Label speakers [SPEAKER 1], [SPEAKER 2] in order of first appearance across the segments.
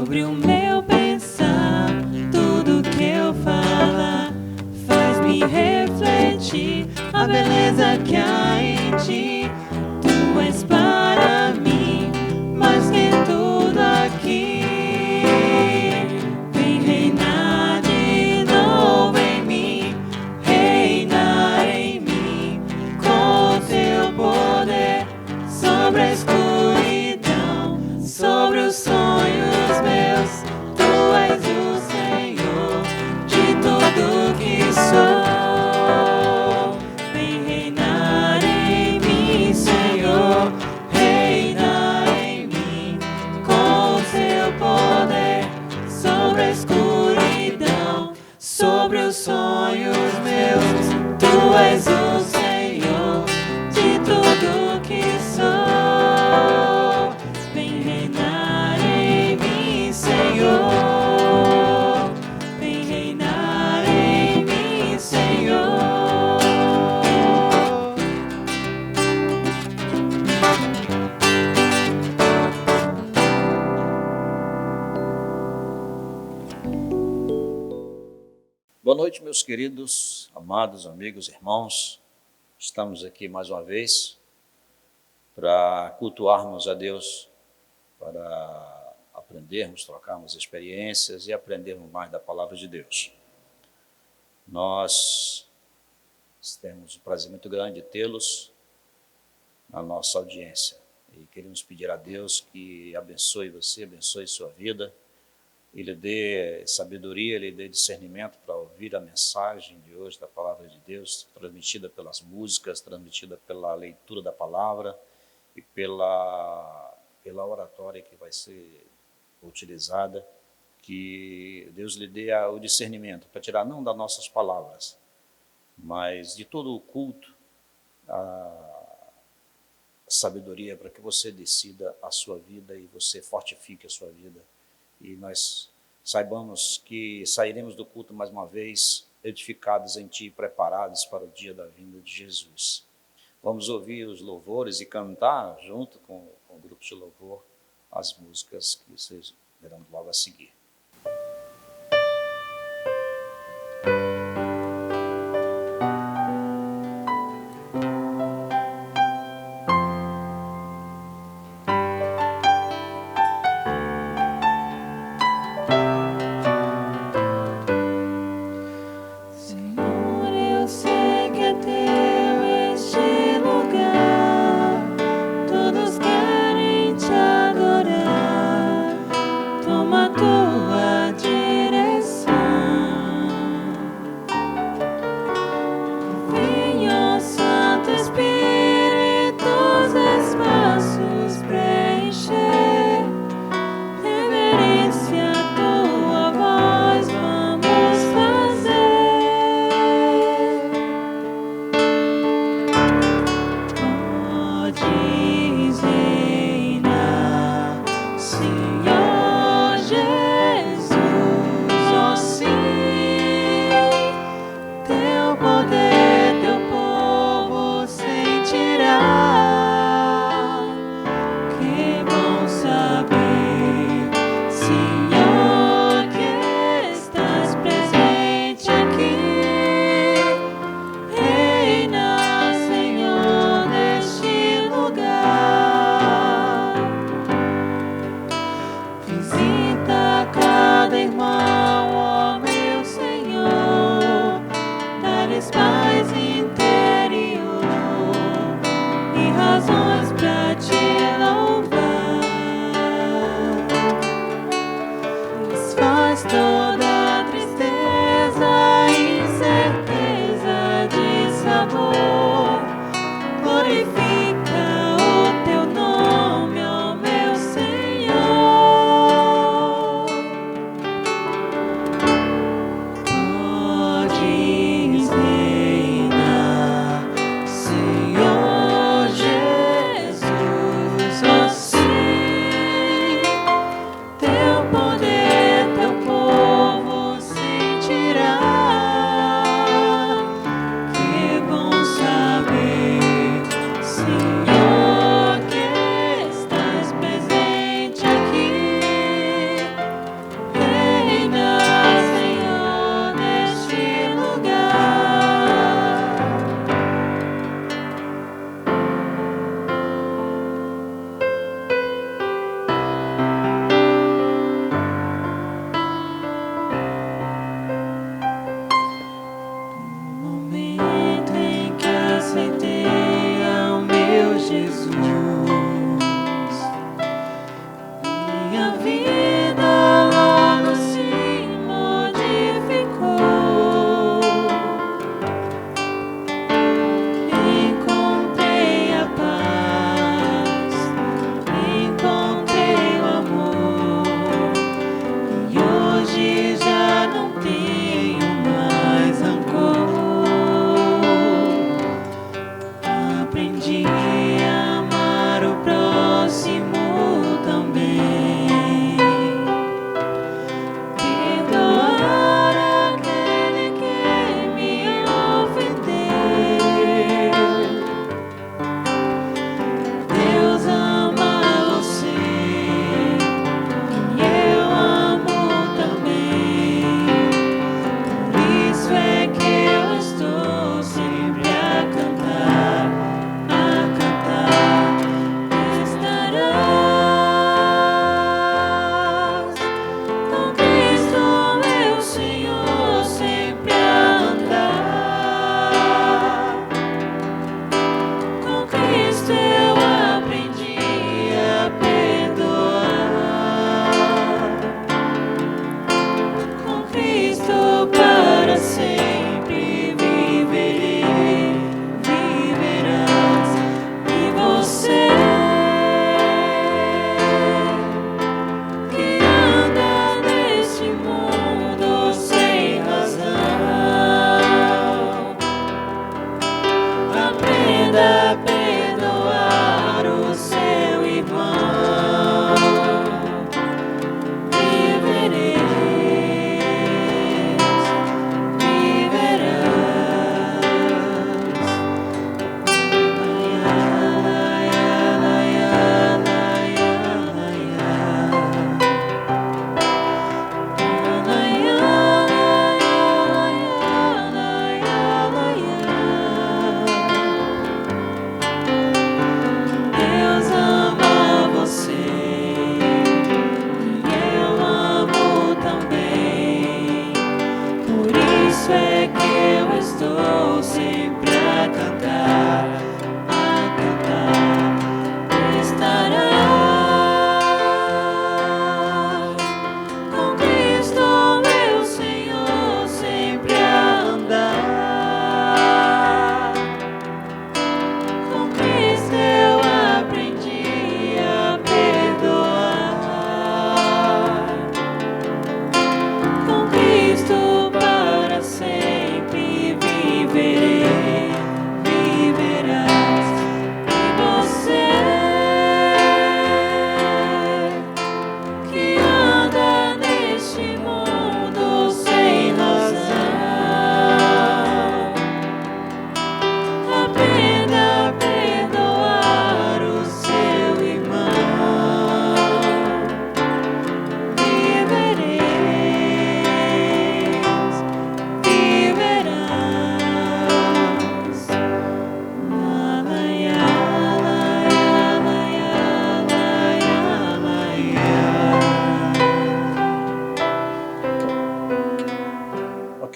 [SPEAKER 1] sobre o meu pensar. Tudo que eu falar faz-me refletir a beleza que há em ti. Tu és para mim mais que tudo aqui. Vem reinar de novo em mim, reinar em mim com teu poder sobre a escuridão, sobre os sonhos meus. Tu és o Senhor de tudo que sou. Vem reinar em mim, Senhor, reinar em mim com teu poder sobre a escuridão, sobre os sonhos meus. Tu és o Senhor de tudo que sou. Vem reinar em mim, Senhor. Vem reinar em mim, Senhor.
[SPEAKER 2] Boa noite, meus queridos, amados amigos, irmãos. Estamos aqui mais uma vez para cultuarmos a Deus, para aprendermos, trocarmos experiências e aprendermos mais da palavra de Deus. Nós temos um prazer muito grande de tê-los na nossa audiência e queremos pedir a Deus que abençoe você, abençoe sua vida. Ele dê sabedoria, Ele dê discernimento para ouvir a mensagem de hoje da palavra de Deus, transmitida pelas músicas, transmitida pela leitura da palavra e pela oratória que vai ser utilizada. Que Deus lhe dê o discernimento para tirar não das nossas palavras, mas de todo o culto, a sabedoria para que você decida a sua vida e você fortifique a sua vida. E nós saibamos que sairemos do culto mais uma vez edificados em Ti, preparados para o dia da vinda de Jesus. Vamos ouvir os louvores e cantar junto com o grupo de louvor as músicas que vocês verão logo a seguir.
[SPEAKER 1] Senhor, eu sei que é teu este lugar. Todos querem te adorar. Toma tua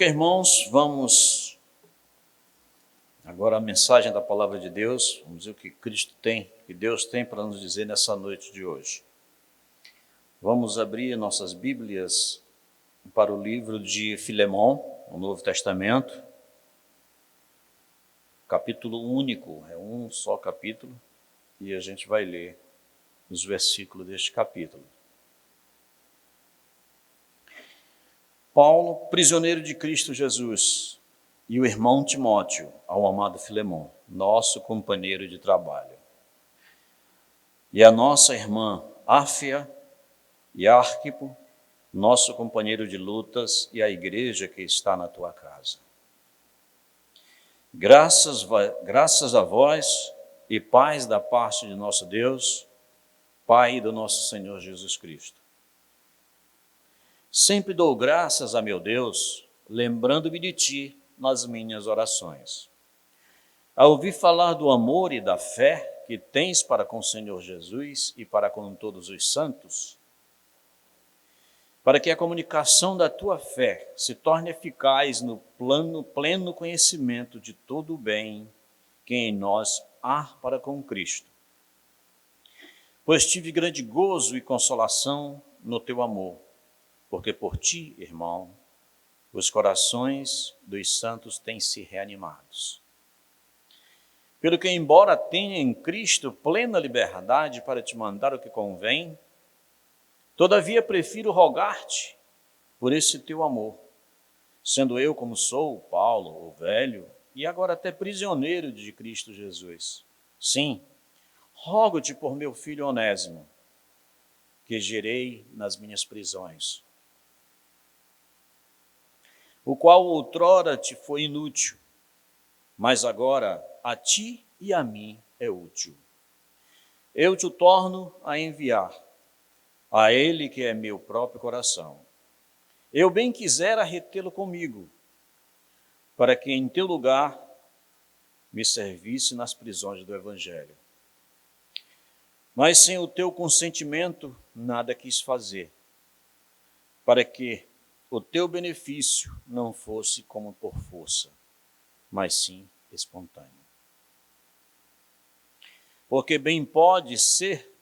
[SPEAKER 2] Ok, irmãos, vamos agora a mensagem da palavra de Deus. Vamos ver o que Cristo tem, que Deus tem para nos dizer nessa noite de hoje. Vamos abrir nossas Bíblias para o livro de Filemão, no Novo Testamento, capítulo único, é um só capítulo, e a gente vai ler os versículos deste capítulo. Paulo, prisioneiro de Cristo Jesus, e o irmão Timóteo, ao amado Filemão, nosso companheiro de trabalho, e a nossa irmã Áfia e Arquipo, nosso companheiro de lutas, e a igreja que está na tua casa. Graças a vós e paz da parte de nosso Deus, Pai do nosso Senhor Jesus Cristo. Sempre dou graças a meu Deus, lembrando-me de ti nas minhas orações. Ao ouvir falar do amor e da fé que tens para com o Senhor Jesus e para com todos os santos, para que a comunicação da tua fé se torne eficaz no pleno conhecimento de todo o bem que em nós há para com Cristo. Pois tive grande gozo e consolação no teu amor, porque por ti, irmão, os corações dos santos têm se reanimados. Pelo que, embora tenha em Cristo plena liberdade para te mandar o que convém, todavia prefiro rogar-te por esse teu amor, sendo eu como sou, Paulo, o velho, e agora até prisioneiro de Cristo Jesus. Sim, rogo-te por meu filho Onésimo, que gerei nas minhas prisões, o qual outrora te foi inútil, mas agora a ti e a mim é útil. Eu te o torno a enviar, a ele que é meu próprio coração. Eu bem quisera retê-lo comigo, para que em teu lugar me servisse nas prisões do Evangelho. Mas sem o teu consentimento nada quis fazer, para que o teu benefício não fosse como por força, mas sim espontâneo. Porque bem pode ser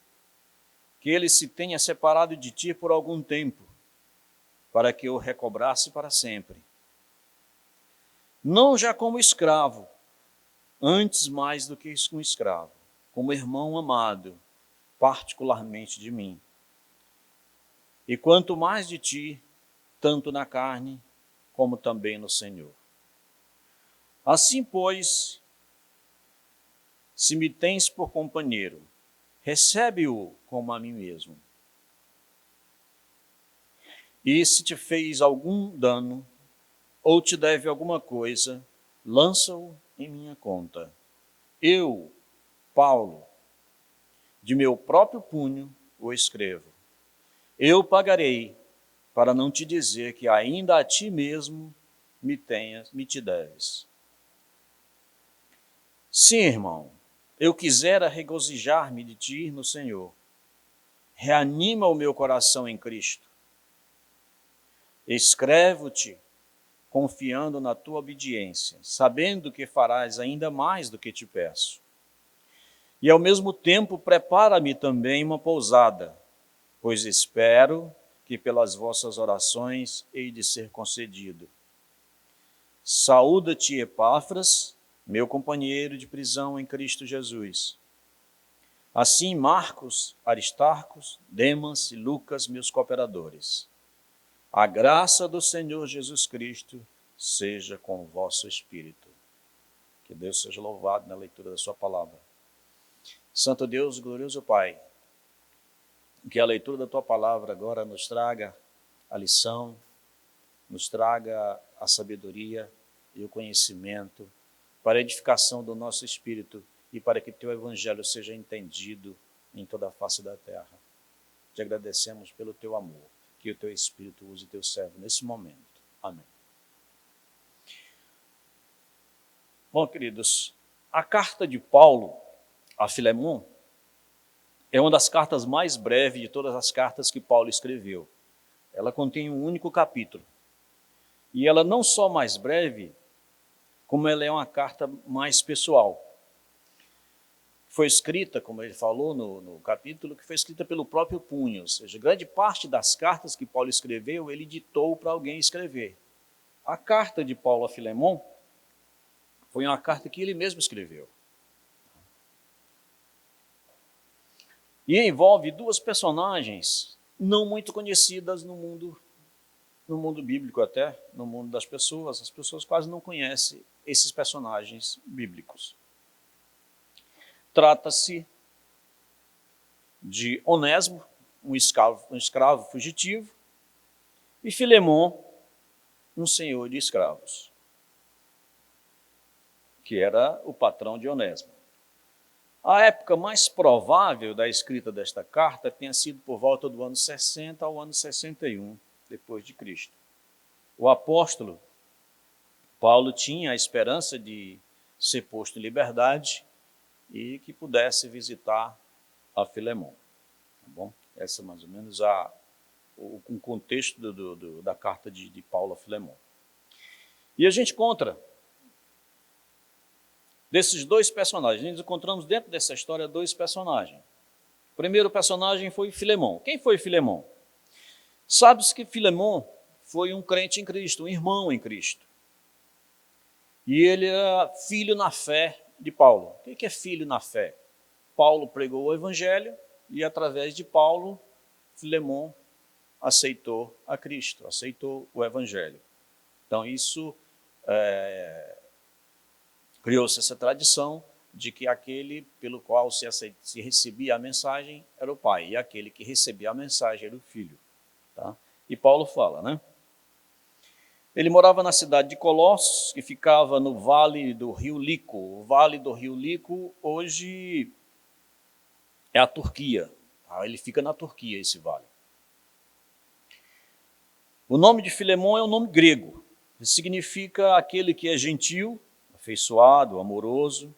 [SPEAKER 2] que ele se tenha separado de ti por algum tempo, para que o recobrasse para sempre. Não já como escravo, antes mais do que um escravo, como irmão amado, particularmente de mim. E quanto mais de ti, tanto na carne, como também no Senhor. Assim, pois, se me tens por companheiro, recebe-o como a mim mesmo. E se te fez algum dano, ou te deve alguma coisa, lança-o em minha conta. Eu, Paulo, de meu próprio punho o escrevo. Eu pagarei, para não te dizer que ainda a ti mesmo me te deves. Sim, irmão, eu quisera regozijar-me de ti no Senhor. Reanima o meu coração em Cristo. Escrevo-te, confiando na tua obediência, sabendo que farás ainda mais do que te peço. E ao mesmo tempo prepara-me também uma pousada, pois espero que pelas vossas orações hei de ser concedido. Saúda-te, Epáfras, meu companheiro de prisão em Cristo Jesus. Assim Marcos, Aristarcos, Demas e Lucas, meus cooperadores. A graça do Senhor Jesus Cristo seja com o vosso espírito. Que Deus seja louvado na leitura da sua palavra. Santo Deus, glorioso Pai, que a leitura da tua palavra agora nos traga a lição, nos traga a sabedoria e o conhecimento para a edificação do nosso espírito e para que teu evangelho seja entendido em toda a face da terra. Te agradecemos pelo teu amor, que o teu espírito use teu servo nesse momento. Amém. Bom, queridos, a carta de Paulo a Filemão é uma das cartas mais breves de todas as cartas que Paulo escreveu. Ela contém um único capítulo. E ela não só mais breve, como ela é uma carta mais pessoal. Foi escrita, como ele falou no capítulo, que foi escrita pelo próprio punho, ou seja, grande parte das cartas que Paulo escreveu, ele ditou para alguém escrever. A carta de Paulo a Filemon foi uma carta que ele mesmo escreveu. E envolve duas personagens não muito conhecidas no mundo bíblico até, no mundo das pessoas. As pessoas quase não conhecem esses personagens bíblicos. Trata-se de Onésimo, um escravo fugitivo, e Filemon, um senhor de escravos, que era o patrão de Onésimo. A época mais provável da escrita desta carta tenha sido por volta do ano 60 ao ano 61 depois de Cristo. O apóstolo Paulo tinha a esperança de ser posto em liberdade e que pudesse visitar a Filemon. Tá bom? Essa é mais ou menos o contexto da carta de Paulo a Filemon. E a gente encontra desses dois personagens, nós encontramos dentro dessa história dois personagens. O primeiro personagem foi Filemon. Quem foi Filemon? Sabe-se que Filemon foi um crente em Cristo, um irmão em Cristo. E ele era filho na fé de Paulo. O que é filho na fé? Paulo pregou o evangelho e através de Paulo, Filemon aceitou a Cristo, aceitou o evangelho. Então isso criou-se essa tradição de que aquele pelo qual se recebia a mensagem era o pai, e aquele que recebia a mensagem era o filho. Tá? E Paulo fala, né? Ele morava na cidade de Colossos, que ficava no vale do rio Lico. O vale do rio Lico hoje é a Turquia. Tá? Ele fica na Turquia, esse vale. O nome de Filemon é um nome grego. Significa aquele que é gentil, afeiçoado, amoroso.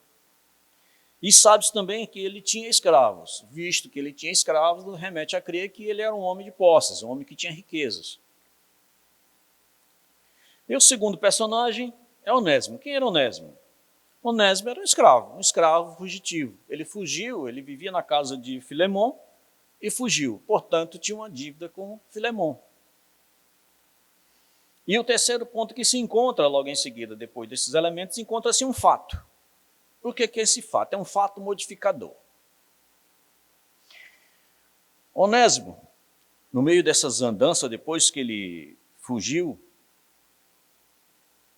[SPEAKER 2] E sabe-se também que ele tinha escravos. Visto que ele tinha escravos, remete a crer que ele era um homem de posses, um homem que tinha riquezas. E o segundo personagem é Onésimo. Quem era Onésimo? Onésimo era um escravo fugitivo. Ele fugiu, ele vivia na casa de Filemon e fugiu. Portanto, tinha uma dívida com Filemon. E o terceiro ponto que se encontra logo em seguida, depois desses elementos, encontra-se um fato. O que é esse fato? É um fato modificador. Onésimo, no meio dessas andanças, depois que ele fugiu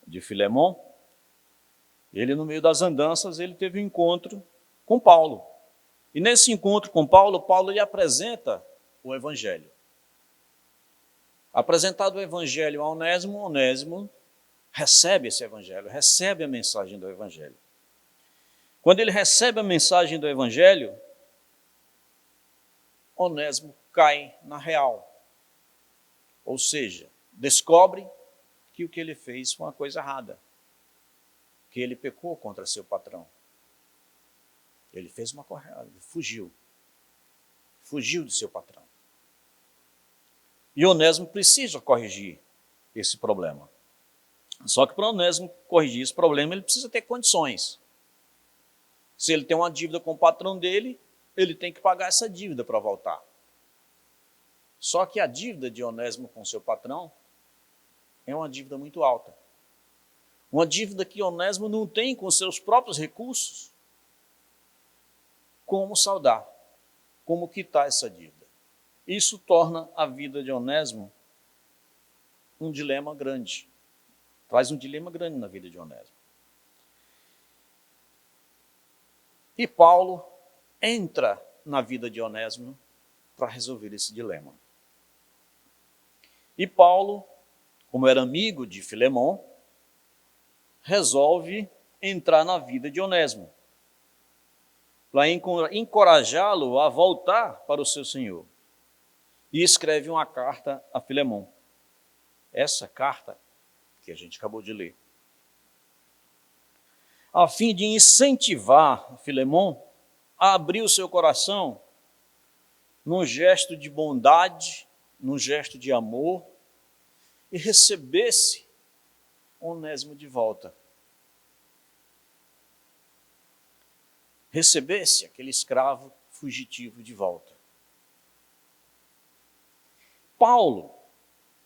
[SPEAKER 2] de Filemon, ele, no meio das andanças, ele teve um encontro com Paulo. E nesse encontro com Paulo, Paulo lhe apresenta o evangelho. Apresentado o evangelho a Onésimo, Onésimo recebe esse evangelho, recebe a mensagem do evangelho. Quando ele recebe a mensagem do evangelho, Onésimo cai na real. Ou seja, descobre que o que ele fez foi uma coisa errada. Que ele pecou contra seu patrão. Ele fez uma coisa errada, ele fugiu. Fugiu do seu patrão. E Onésimo precisa corrigir esse problema. Só que para Onésimo corrigir esse problema, ele precisa ter condições. Se ele tem uma dívida com o patrão dele, ele tem que pagar essa dívida para voltar. Só que a dívida de Onésimo com seu patrão é uma dívida muito alta. Uma dívida que Onésimo não tem com seus próprios recursos. Como saldar? Como quitar essa dívida? Isso torna a vida de Onésimo um dilema grande. Traz um dilema grande na vida de Onésimo. E Paulo entra na vida de Onésimo para resolver esse dilema. E Paulo, como era amigo de Filemon, resolve entrar na vida de Onésimo para encorajá-lo a voltar para o seu senhor. E escreve uma carta a Filemon. Essa carta que a gente acabou de ler. A fim de incentivar Filemon a abrir o seu coração num gesto de bondade, num gesto de amor, e recebesse Onésimo de volta. Recebesse aquele escravo fugitivo de volta. Paulo,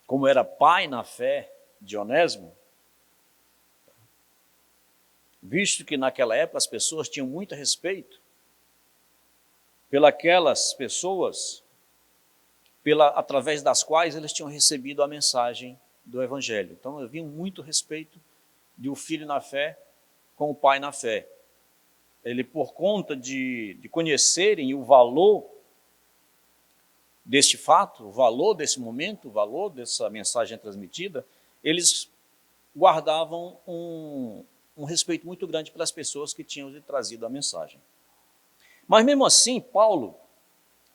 [SPEAKER 2] como era pai na fé de Onésimo, visto que naquela época as pessoas tinham muito respeito pelas pessoas através das quais eles tinham recebido a mensagem do Evangelho. Então havia muito respeito de um filho na fé com o pai na fé. Ele, por conta de conhecerem o valor deste fato, o valor desse momento, o valor dessa mensagem transmitida, eles guardavam um respeito muito grande pelas pessoas que tinham lhe trazido a mensagem. Mas mesmo assim, Paulo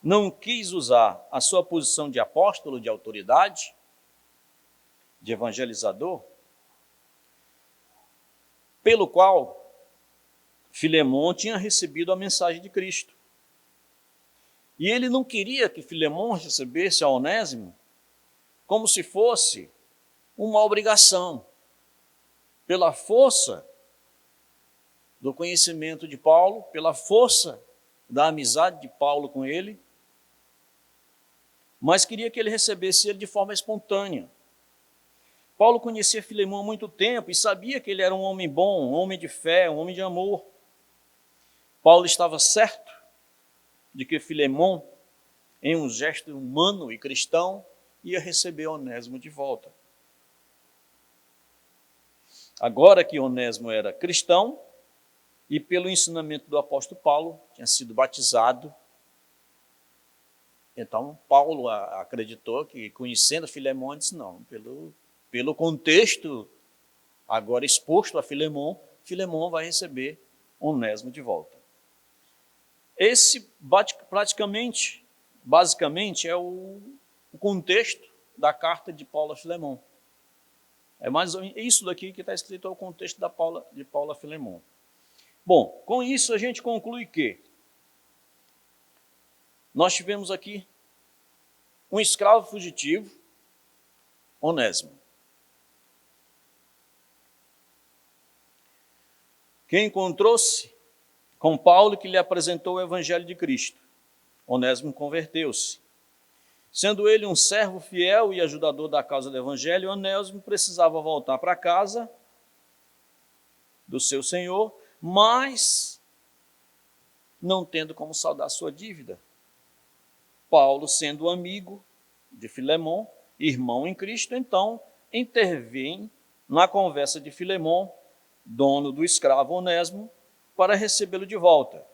[SPEAKER 2] não quis usar a sua posição de apóstolo, de autoridade, de evangelizador, pelo qual Filemão tinha recebido a mensagem de Cristo. E ele não queria que Filemão recebesse a Onésimo como se fosse uma obrigação, pela força do conhecimento de Paulo, pela força da amizade de Paulo com ele, mas queria que ele recebesse ele de forma espontânea. Paulo conhecia Filemão há muito tempo e sabia que ele era um homem bom, um homem de fé, um homem de amor. Paulo estava certo de que Filemão, em um gesto humano e cristão, ia receber Onésimo de volta. Agora que Onésimo era cristão, e pelo ensinamento do apóstolo Paulo, tinha sido batizado, então Paulo acreditou que, conhecendo Filemão, disse não, pelo contexto agora exposto a Filemão, Filemão vai receber Onésimo de volta. Esse basicamente é o contexto da carta de Paulo a Filemão. É mais ou menos isso daqui que está escrito, é o contexto de Paulo a Filemão. Bom, com isso a gente conclui que nós tivemos aqui um escravo fugitivo, Onésimo, que encontrou-se com Paulo, que lhe apresentou o Evangelho de Cristo. Onésimo converteu-se. Sendo ele um servo fiel e ajudador da causa do Evangelho, Onésimo precisava voltar para casa do seu senhor, mas não tendo como saldar sua dívida. Paulo, sendo amigo de Filemão, irmão em Cristo, então intervém na conversa de Filemão, dono do escravo Onésimo, para recebê-lo de volta.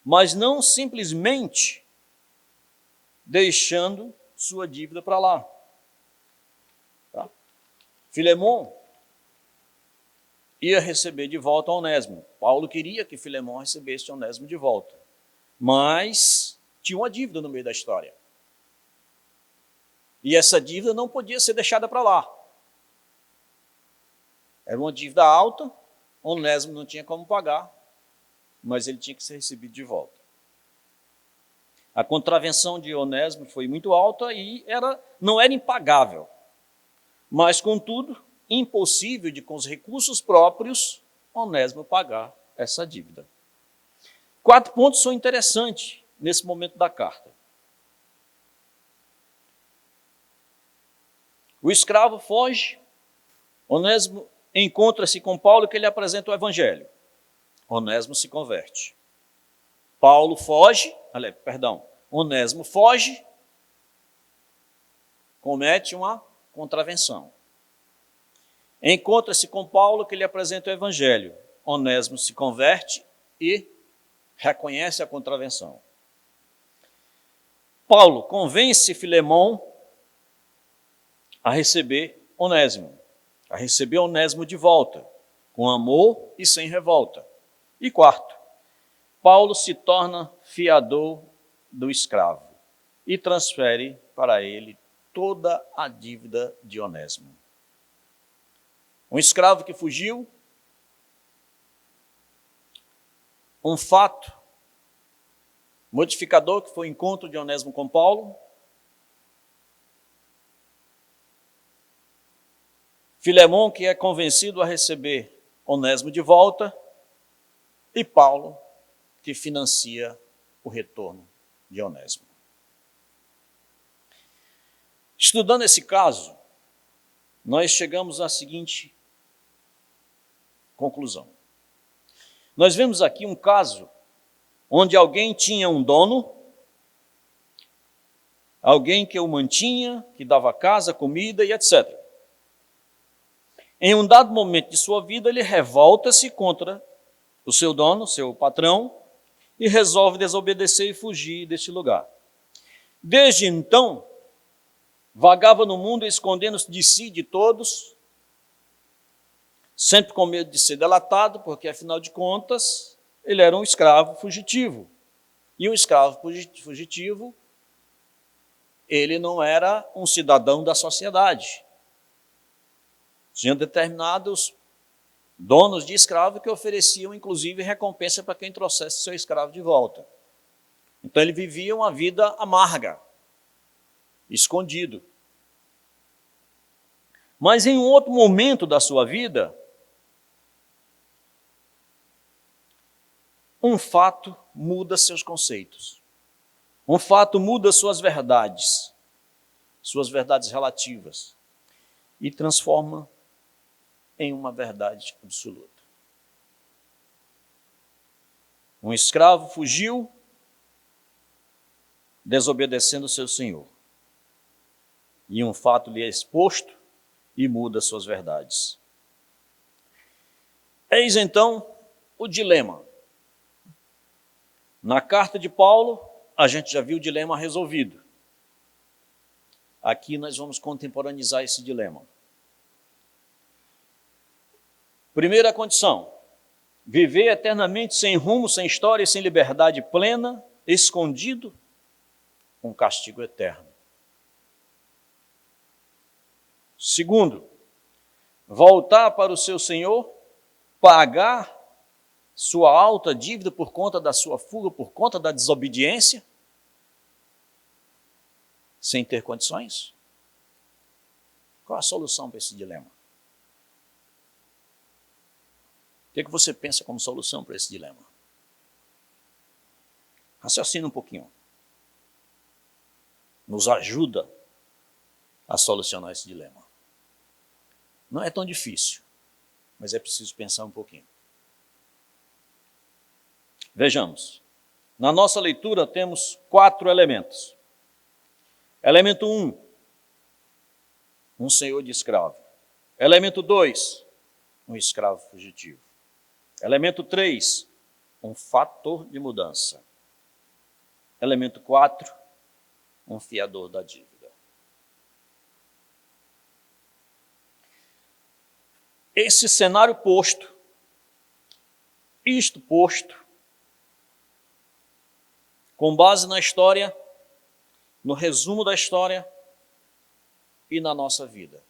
[SPEAKER 2] Mas não simplesmente deixando sua dívida para lá. Tá? Filemão ia receber de volta Onésimo. Paulo queria que Filemão recebesse Onésimo de volta. Mas tinha uma dívida no meio da história. E essa dívida não podia ser deixada para lá. Era uma dívida alta, Onésimo não tinha como pagar, mas ele tinha que ser recebido de volta. A contravenção de Onésimo foi muito alta e não era impagável. Mas, contudo, impossível de, com os recursos próprios, Onésimo pagar essa dívida. 4 pontos são interessantes nesse momento da carta. O escravo foge, Onésimo encontra-se com Paulo, que ele apresenta o Evangelho. Onésimo se converte. Onésimo foge, comete uma contravenção. Encontra-se com Paulo, que lhe apresenta o Evangelho. Onésimo se converte e reconhece a contravenção. Paulo convence Filemão a receber Onésimo, de volta, com amor e sem revolta. E 4, Paulo se torna fiador do escravo e transfere para ele toda a dívida de Onésimo. Um escravo que fugiu, um fato modificador que foi o encontro de Onésimo com Paulo, Filemão, que é convencido a receber Onésimo de volta, e Paulo, que financia o retorno de Onésimo. Estudando esse caso, nós chegamos à seguinte conclusão. Nós vemos aqui um caso onde alguém tinha um dono, alguém que o mantinha, que dava casa, comida e etc. Em um dado momento de sua vida, ele revolta-se contra o seu dono, seu patrão, e resolve desobedecer e fugir deste lugar. Desde então, vagava no mundo escondendo-se de si, de todos, sempre com medo de ser delatado, porque, afinal de contas, ele era um escravo fugitivo. E um escravo fugitivo, ele não era um cidadão da sociedade. Tinha determinados donos de escravo que ofereciam, inclusive, recompensa para quem trouxesse seu escravo de volta. Então, ele vivia uma vida amarga, escondido. Mas em um outro momento da sua vida, um fato muda seus conceitos. Um fato muda suas verdades relativas, e transforma em uma verdade absoluta. Um escravo fugiu, desobedecendo seu senhor. E um fato lhe é exposto e muda suas verdades. Eis então o dilema. Na carta de Paulo, a gente já viu o dilema resolvido. Aqui nós vamos contemporaneizar esse dilema. Primeira condição: viver eternamente sem rumo, sem história e sem liberdade plena, escondido, com castigo eterno. Segundo, voltar para o seu Senhor, pagar sua alta dívida por conta da sua fuga, por conta da desobediência, sem ter condições? Qual a solução para esse dilema? O que você pensa como solução para esse dilema? Raciocina um pouquinho. Nos ajuda a solucionar esse dilema. Não é tão difícil, mas é preciso pensar um pouquinho. Vejamos. Na nossa leitura temos 4 elementos. Elemento 1, um senhor de escravo. Elemento 2, um escravo fugitivo. Elemento 3, um fator de mudança. Elemento 4, um fiador da dívida. Esse cenário posto, isto posto, com base na história, no resumo da história e na nossa vida,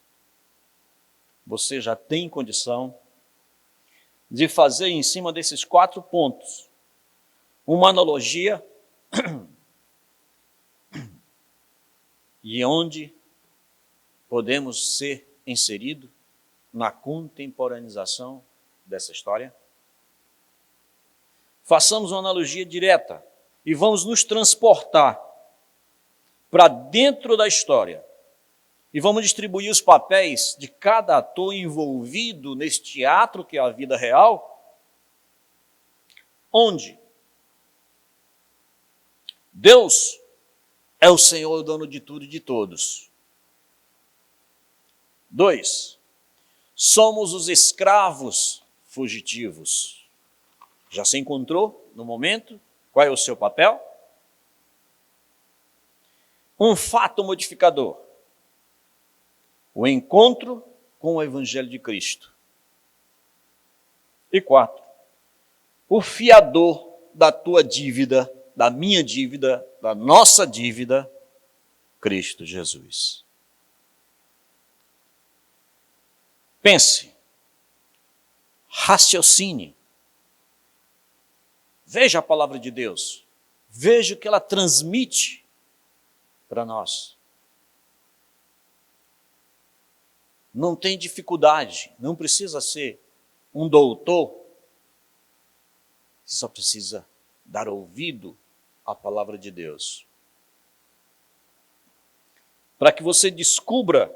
[SPEAKER 2] você já tem condição de fazer em cima desses 4 pontos uma analogia e onde podemos ser inseridos na contemporaneização dessa história? Façamos uma analogia direta e vamos nos transportar para dentro da história e vamos distribuir os papéis de cada ator envolvido nesse teatro que é a vida real, onde Deus é o Senhor, o dono de tudo e de todos. 2, somos os escravos fugitivos. Já se encontrou no momento? Qual é o seu papel? Um fato modificador: o encontro com o Evangelho de Cristo. E 4, o fiador da tua dívida, da minha dívida, da nossa dívida, Cristo Jesus. Pense, raciocine, veja a palavra de Deus, veja o que ela transmite para nós. não tem dificuldade, não precisa ser um doutor, você só precisa dar ouvido à palavra de Deus. Para que você descubra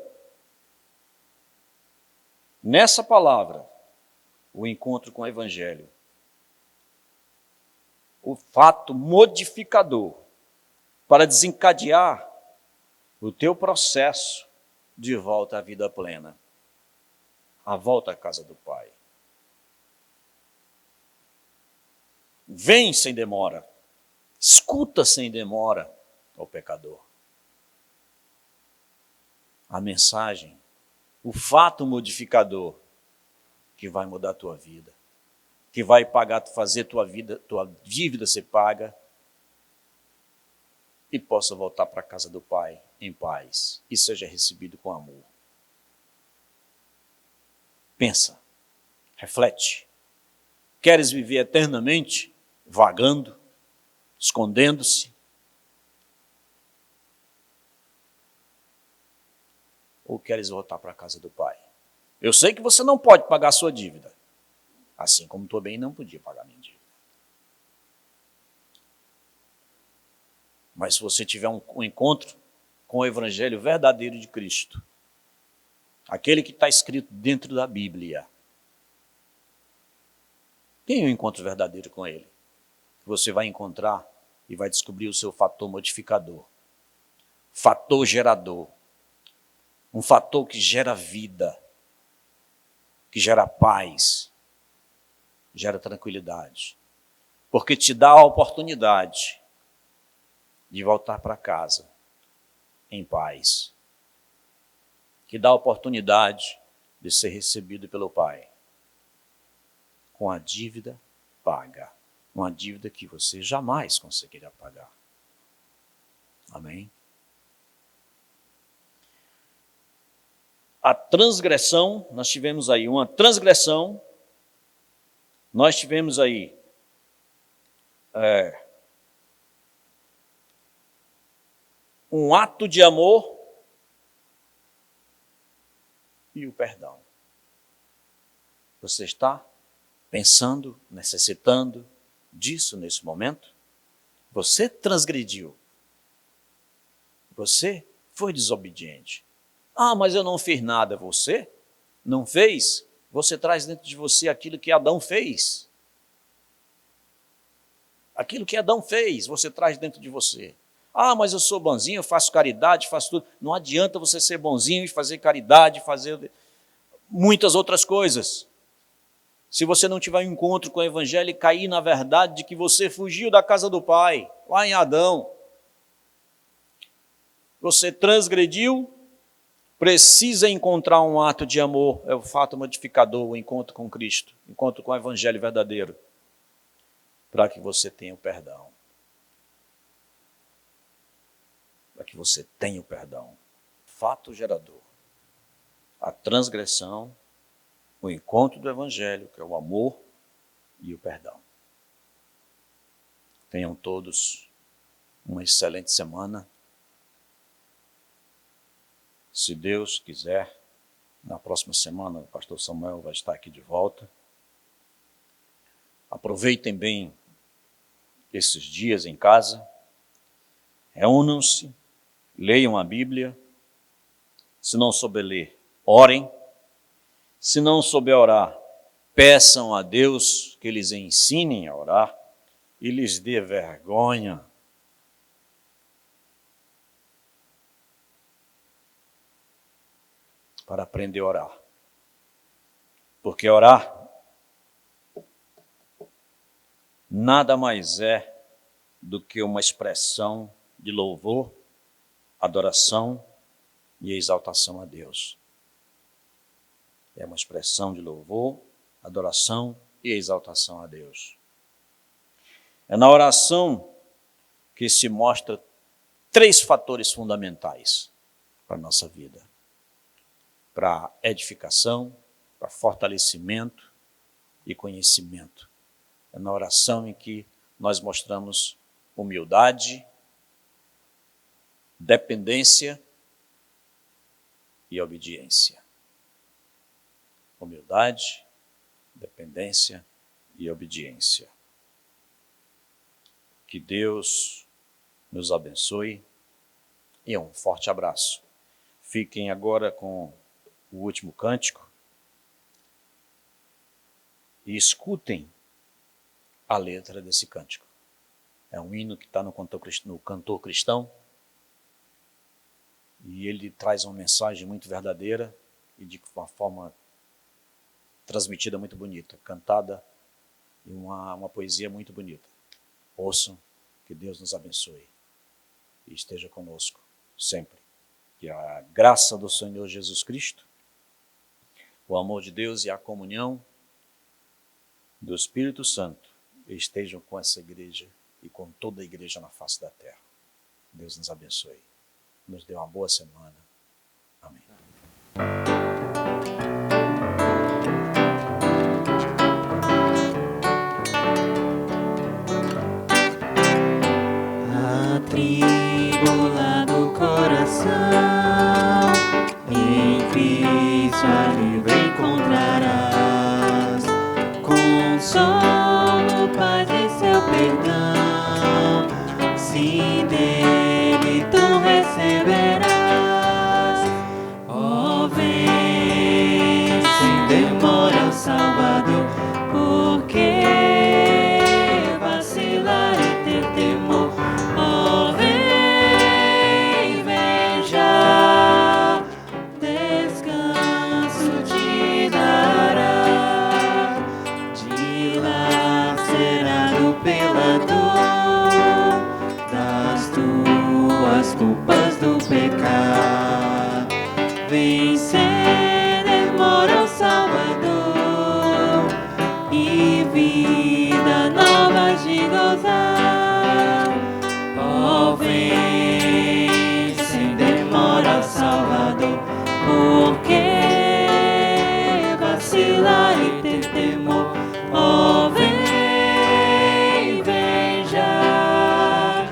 [SPEAKER 2] nessa palavra o encontro com o Evangelho, o fato modificador para desencadear o teu processo de volta à vida plena, a volta à casa do Pai. Vem sem demora, escuta sem demora ao pecador. A mensagem, o fato modificador que vai mudar a tua vida, que vai fazer tua dívida ser paga e possa voltar para a casa do Pai em paz e seja recebido com amor. Pensa, reflete. Queres viver eternamente vagando, escondendo-se? Ou queres voltar para a casa do Pai? Eu sei que você não pode pagar a sua dívida, assim como também não podia pagar a minha dívida. Mas se você tiver um encontro com o Evangelho verdadeiro de Cristo, aquele que está escrito dentro da Bíblia, tem um encontro verdadeiro com Ele. Você vai encontrar e vai descobrir o seu fator modificador, fator gerador, um fator que gera vida, que gera paz, gera tranquilidade, porque te dá a oportunidade de voltar para casa em paz, que dá a oportunidade de ser recebido pelo Pai com a dívida paga, uma dívida que você jamais conseguirá pagar. Amém? A transgressão, nós tivemos aí uma transgressão, nós tivemos aí um ato de amor e o perdão. Você está pensando, necessitando disso nesse momento? Você transgrediu. Você foi desobediente. Ah, mas eu não fiz nada. Você não fez? Você traz dentro de você aquilo que Adão fez. Aquilo que Adão fez, você traz dentro de você. Ah, mas eu sou bonzinho, eu faço caridade, faço tudo. Não adianta você ser bonzinho e fazer caridade, fazer muitas outras coisas. Se você não tiver um encontro com o Evangelho e cair na verdade de que você fugiu da casa do Pai, lá em Adão, você transgrediu, precisa encontrar um ato de amor, é o fato modificador, o encontro com Cristo, encontro com o Evangelho verdadeiro, para que você tenha o perdão. Para que você tenha o perdão. Fato gerador. A transgressão, o encontro do Evangelho, que é o amor e o perdão. Tenham todos uma excelente semana. Se Deus quiser, na próxima semana o pastor Samuel vai estar aqui de volta. Aproveitem bem esses dias em casa. Reúnam-se, leiam a Bíblia. Se não souber ler, orem. Se não souber orar, peçam a Deus que lhes ensinem a orar e lhes dê vergonha. Para aprender a orar. Porque orar nada mais é do que uma expressão de louvor, adoração e exaltação a Deus. É uma expressão de louvor, adoração e exaltação a Deus. É na oração que se mostra 3 fatores fundamentais para a nossa vida. Para edificação, para fortalecimento e conhecimento. É na oração em que nós mostramos humildade, dependência e obediência. humildade, dependência e obediência. Que Deus nos abençoe e um forte abraço. Fiquem agora com o último cântico e escutem a letra desse cântico. É um hino que está no Cantor Cristão e ele traz uma mensagem muito verdadeira e de uma forma transmitida muito bonita, cantada e uma poesia muito bonita. Ouçam, que Deus nos abençoe e esteja conosco sempre. Que a graça do Senhor Jesus Cristo, o amor de Deus e a comunhão do Espírito Santo estejam com essa igreja e com toda a igreja na face da terra. Deus nos abençoe. Nos dê uma boa semana. Amém.
[SPEAKER 1] Atribulado coração, em Cristo alívio encontrarás. Consolo, paz e seu perdão, sim, dele tu receberás. Ó, vem sem demora ao Salvador, porque vacilar e ter temor. Ó, vem, vem já, descanso te dará. Dilacerado pela dor das tuas culpas do pecado, vem sem demora ao Salvador e vida nova de gozar. Ó, vem sem demora ao Salvador, porque vacilar e ter temor. Ó, vem, vem já,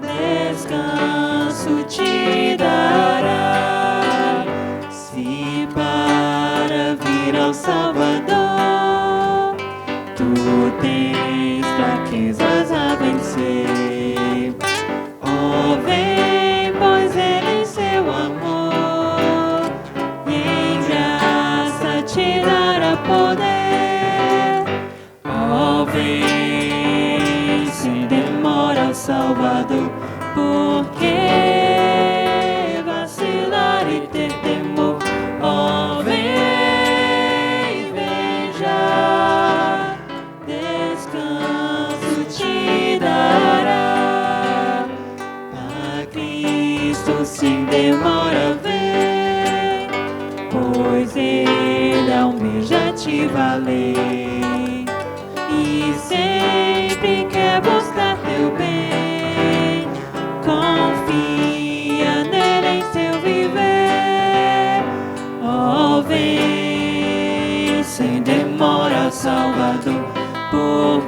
[SPEAKER 1] descanso te dará. Se para vir ao Salvador tu tens fraquezas a vencer, ó, vem, pois ele em seu amor e em graça te dará poder. Ó, vem sem demora ao Salvador, porque vacilar e ter temor. Ó, vem, vem já, descanso te dará. A Cristo sem demora vem, pois ele ao meu já te valei e sempre quer buscar teu bem. Confia nele em seu viver. Ó, vem sem demora ao Salvador, por